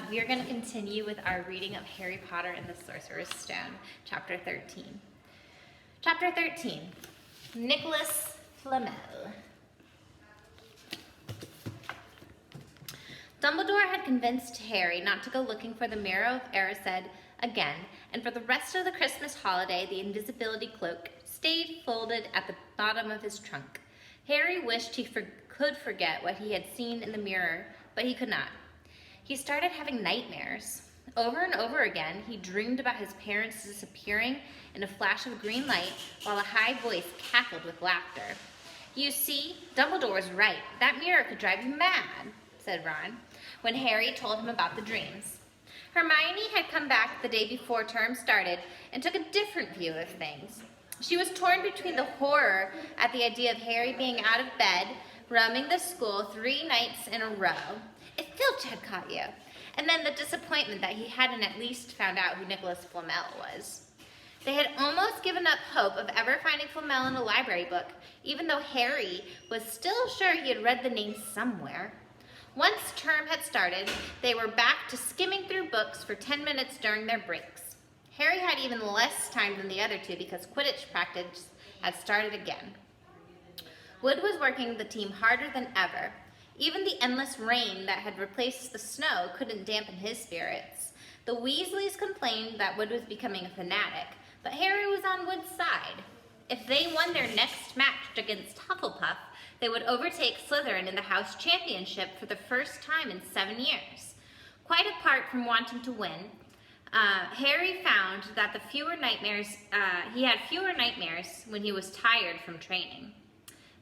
We are going to continue with our reading of Harry Potter and the Sorcerer's Stone, Chapter 13. Chapter 13, Nicholas Flamel. Dumbledore had convinced Harry not to go looking for the Mirror of Erised again, and for the rest of the Christmas holiday, the invisibility cloak stayed folded at the bottom of his trunk. Harry wished he could forget what he had seen in the mirror, but he could not. He started having nightmares. Over and over again, he dreamed about his parents disappearing in a flash of green light while a high voice cackled with laughter. "You see, Dumbledore was right. That mirror could drive you mad," said Ron, when Harry told him about the dreams. Hermione had come back the day before term started and took a different view of things. She was torn between the horror at the idea of Harry being out of bed, roaming the school 3 nights in a row. If Filch had caught you. And then the disappointment that he hadn't at least found out who Nicholas Flamel was. They had almost given up hope of ever finding Flamel in a library book, even though Harry was still sure he had read the name somewhere. Once term had started, they were back to skimming through books for 10 minutes during their breaks. Harry had even less time than the other two because Quidditch practice had started again. Wood was working the team harder than ever. Even the endless rain that had replaced the snow couldn't dampen his spirits. The Weasleys complained that Wood was becoming a fanatic, but Harry was on Wood's side. If they won their next match against Hufflepuff, they would overtake Slytherin in the house championship for the first time in 7 years. Quite apart from wanting to win, Harry found that he had fewer nightmares when he was tired from training.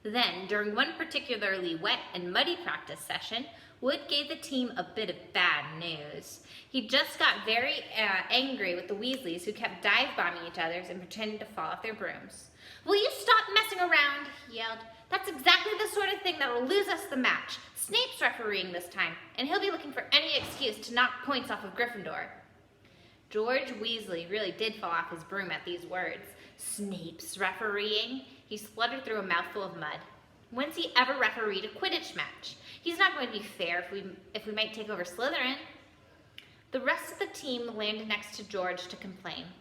Then, during one particularly wet and muddy practice session, Wood gave the team a bit of bad news. He just got very angry with the Weasleys, who kept dive-bombing each other and pretending to fall off their brooms. "Will you stop messing around?" he yelled. "That's exactly the sort of thing that will lose us the match. Snape's refereeing this time, and he'll be looking for any excuse to knock points off of Gryffindor." George Weasley really did fall off his broom at these words. Snape's refereeing? He spluttered through a mouthful of mud. When's he ever refereed a Quidditch match? He's not going to be fair if we might take over Slytherin. The rest of the team landed next to George to complain.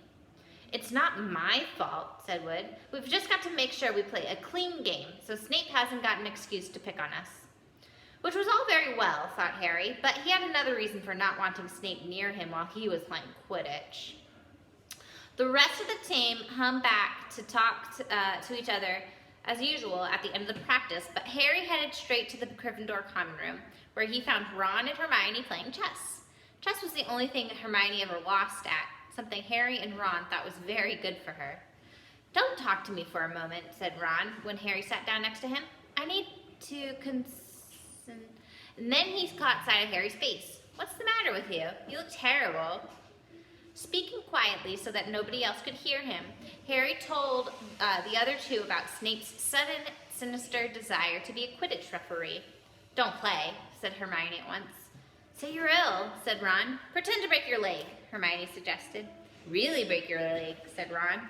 "It's not my fault," said Wood. "We've just got to make sure we play a clean game, so Snape hasn't got an excuse to pick on us." Which was all very well, thought Harry, but he had another reason for not wanting Snape near him while he was playing Quidditch. The rest of the team hung back to talk to each other as usual at the end of the practice, but Harry headed straight to the Gryffindor common room, where he found Ron and Hermione playing chess. Chess was the only thing Hermione ever lost at, something Harry and Ron thought was very good for her. "Don't talk to me for a moment," said Ron when Harry sat down next to him. "I need to And then he caught sight of Harry's face. "What's the matter with you? You look terrible." Speaking quietly so that nobody else could hear him, Harry told the other two about Snape's sudden, sinister desire to be a Quidditch referee. "Don't play," said Hermione at once. "Say you're ill," said Ron. "Pretend to break your leg," Hermione suggested. "Really break your leg," said Ron.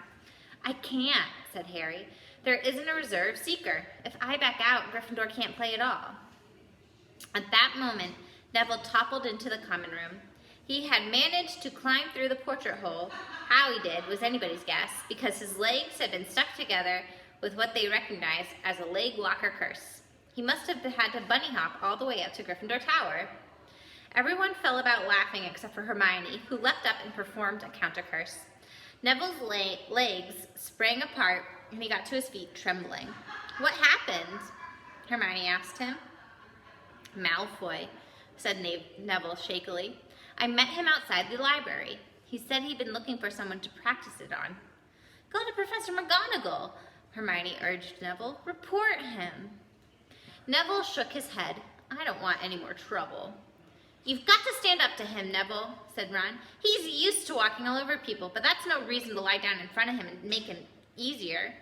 "I can't," said Harry. "There isn't a reserve seeker. If I back out, Gryffindor can't play at all." At that moment, Neville toppled into the common room. He had managed to climb through the portrait hole. How he did was anybody's guess, because his legs had been stuck together with what they recognized as a leg locker curse. He must have had to bunny hop all the way up to Gryffindor Tower. Everyone fell about laughing except for Hermione, who leapt up and performed a counter curse. Neville's legs sprang apart, and he got to his feet trembling. "What happened?" Hermione asked him. "Malfoy," said Neville shakily. "I met him outside the library. He said he'd been looking for someone to practice it on." "Go to Professor McGonagall," Hermione urged Neville. "Report him." Neville shook his head. "I don't want any more trouble." "You've got to stand up to him, Neville," said Ron. "He's used to walking all over people, but that's no reason to lie down in front of him and make him easier."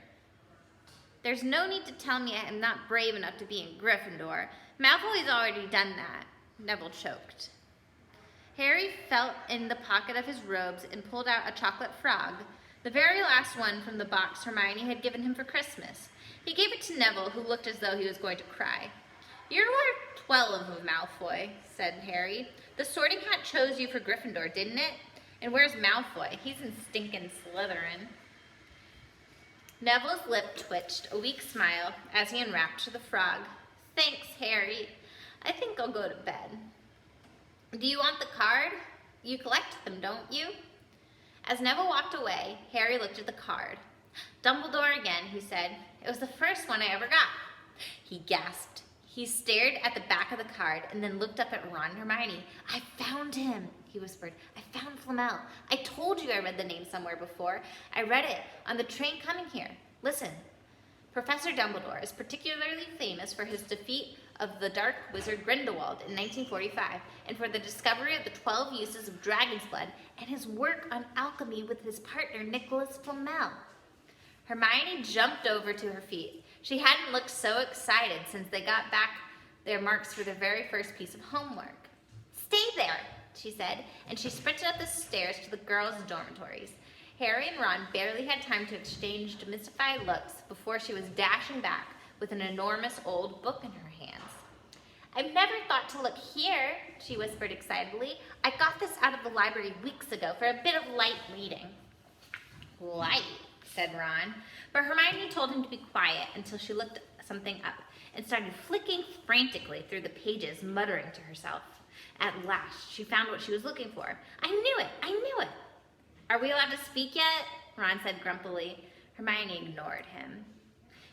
"There's no need to tell me I am not brave enough to be in Gryffindor. Malfoy's already done that," Neville choked. Harry felt in the pocket of his robes and pulled out a chocolate frog, the very last one from the box Hermione had given him for Christmas. He gave it to Neville, who looked as though he was going to cry. You're worth 12 of Malfoy, said Harry. The Sorting Hat chose you for Gryffindor, didn't it? And where's Malfoy? He's in stinking Slytherin. Neville's lip twitched a weak smile as he unwrapped the frog. Thanks, Harry. I think I'll go to bed. Do you want the card? You collect them, don't you? As Neville walked away, Harry looked at the card. Dumbledore again, he said. It was the first one I ever got. He gasped. He stared at the back of the card and then looked up at Ron and Hermione. I found him, he whispered. I found Flamel. I told you I read the name somewhere before. I read it on the train coming here. Listen. Professor Dumbledore is particularly famous for his defeat of the dark wizard Grindelwald in 1945 and for the discovery of the 12 uses of dragon's blood and his work on alchemy with his partner Nicholas Flamel. Hermione jumped over to her feet. She hadn't looked so excited since they got back their marks for their very first piece of homework. Stay there, she said, and she sprinted up the stairs to the girls' dormitories. Harry and Ron barely had time to exchange mystified looks before she was dashing back with an enormous old book in her hands. I've never thought to look here, she whispered excitedly. I got this out of the library weeks ago for a bit of light reading. Light, said Ron, but Hermione told him to be quiet until she looked something up and started flicking frantically through the pages, muttering to herself. At last, she found what she was looking for. I knew it! I knew it! Are we allowed to speak yet? Ron said grumpily. Hermione ignored him.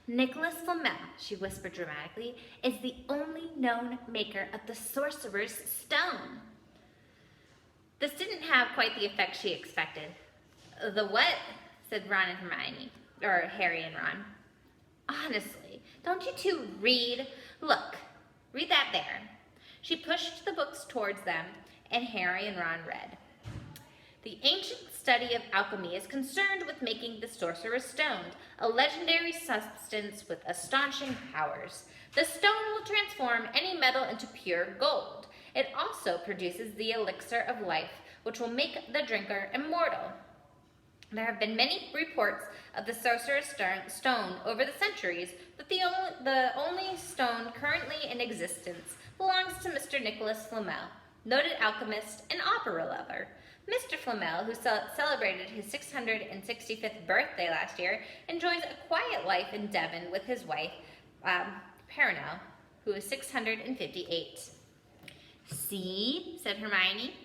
Nicholas Flamel, she whispered dramatically, is the only known maker of the Sorcerer's Stone. This didn't have quite the effect she expected. The what? Said Ron and Hermione, or Harry and Ron. Honestly, don't you two read? Look, read that there. She pushed the books towards them, and Harry and Ron read. The ancient study of alchemy is concerned with making the Sorcerer's Stone, a legendary substance with astonishing powers. The stone will transform any metal into pure gold. It also produces the elixir of life, which will make the drinker immortal. There have been many reports of the Sorcerer's Stone over the centuries, but the only stone currently in existence belongs to Mr. Nicholas Flamel, noted alchemist and opera lover. Mr. Flamel, who celebrated his 665th birthday last year, enjoys a quiet life in Devon with his wife, Perenelle, who is 658. See, said Hermione.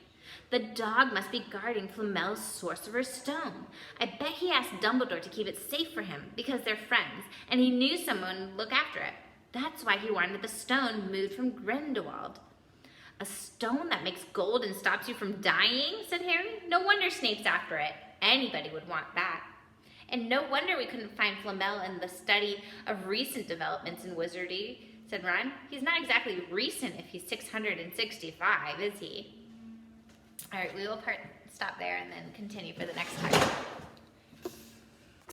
The dog must be guarding Flamel's Sorcerer's Stone. I bet he asked Dumbledore to keep it safe for him because they're friends, and he knew someone would look after it. That's why he wanted the stone moved from Grindelwald. A stone that makes gold and stops you from dying, said Harry. No wonder Snape's after it. Anybody would want that. And no wonder we couldn't find Flamel in the study of recent developments in wizardry, said Ron. He's not exactly recent if he's 665, is he? All right, we will stop there and then continue for the next time.